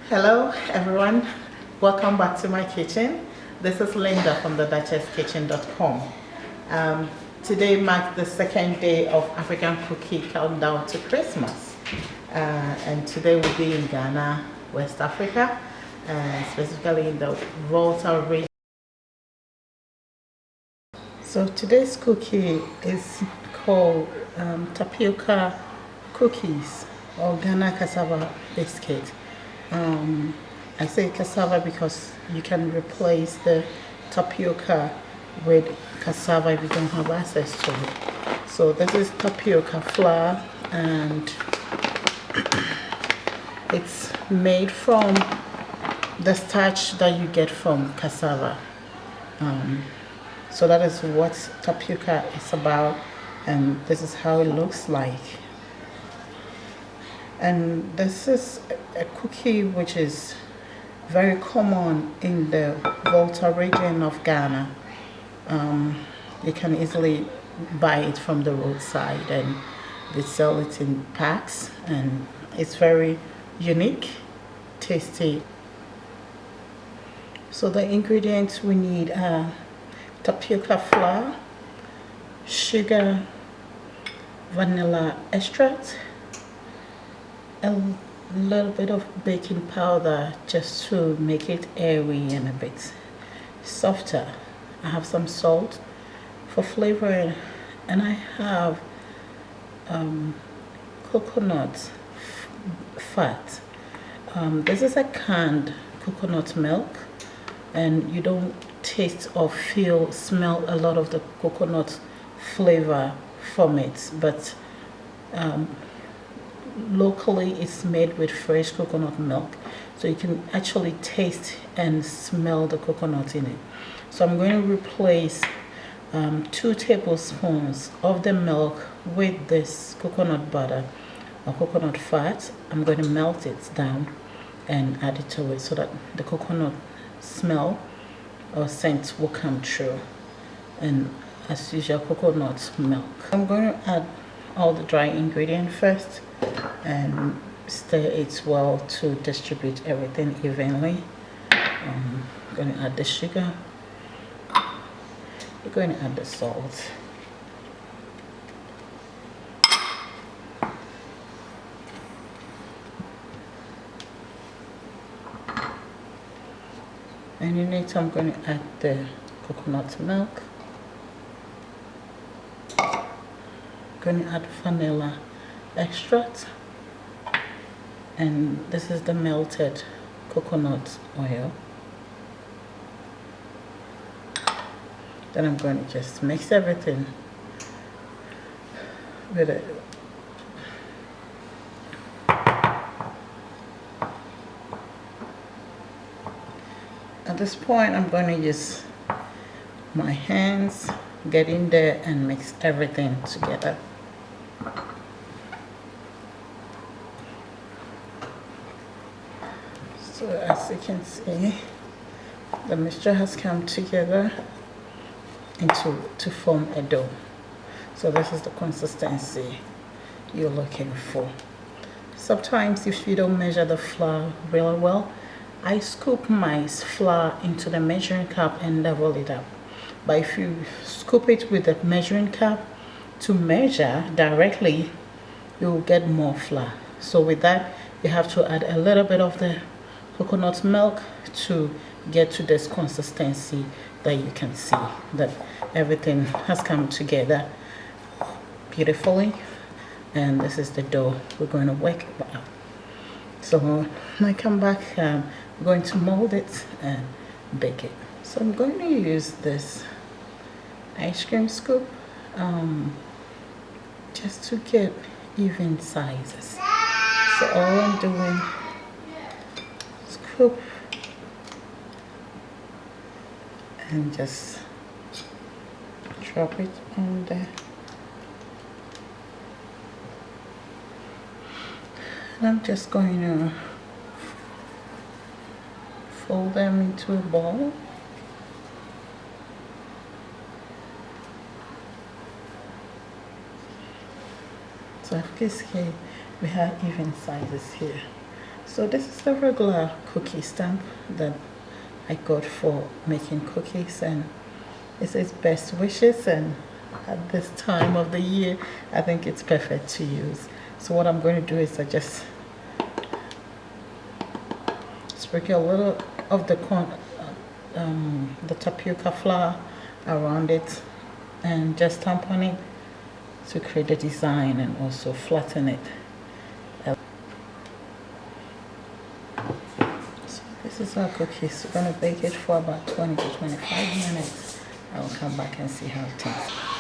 Hello everyone, welcome back to my kitchen. This is Linda from the DuchessKitchen.com. Today marks the second day of African cookie countdown to Christmas, and today we'll be in Ghana, West Africa, specifically in the Volta region. So today's cookie is called Tapioca cookies or Ghana cassava biscuit. I say cassava because you can replace the tapioca with cassava if you don't have access to it. So this is tapioca flour, and it's made from the starch that you get from cassava. So that is what tapioca is about, and this is how it looks like. And this is a cookie which is very common in the Volta region of Ghana. You can easily buy it from the roadside, and they sell it in packs, and it's very unique, tasty. So the ingredients we need are tapioca flour, sugar, vanilla extract, a little bit of baking powder just to make it airy and a bit softer. I have some salt for flavoring, and I have coconut fat. This is a canned coconut milk, and you don't taste or smell a lot of the coconut flavor from it, but locally it's made with fresh coconut milk, so you can actually taste and smell the coconut in it. So I'm going to replace 2 tablespoons of the milk with this coconut butter or coconut fat. I'm going to melt it down and add it to it so that the coconut smell or scent will come through, and as usual, coconut milk. I'm going to add all the dry ingredients first and stir it well to distribute everything evenly. I'm going to add the sugar. We're going to add the salt. And in it, I'm going to add the coconut milk. I'm going to add vanilla extract, and this is the melted coconut oil. Then I'm going to just mix everything with it. At this point, I'm going to use my hands, get in there and mix everything together. So as you can see, the mixture has come together to form a dough. So this is the consistency you're looking for. Sometimes if you don't measure the flour really well, I scoop my flour into the measuring cup and level it up. But if you scoop it with the measuring cup to measure directly, you'll get more flour. So with that, you have to add a little bit of the coconut milk to get to this consistency that you can see that everything has come together beautifully. And this is the dough we're going to work with. So when I come back, I'm going to mold it and bake it. So I'm going to use this ice cream scoop just to get even sizes. So all I'm doing, scoop and just drop it on there. And I'm just going to fold them into a ball. So as you can see, we have even sizes here. So this is the regular cookie stamp that I got for making cookies, and it says best wishes, and at this time of the year I think it's perfect to use. So what I'm going to do is I just sprinkle a little of the tapioca flour around it and just stamp on it to create the design and also flatten it. So this is our cookies. We're going to bake it for about 20 to 25 minutes. I will come back and see how it tastes.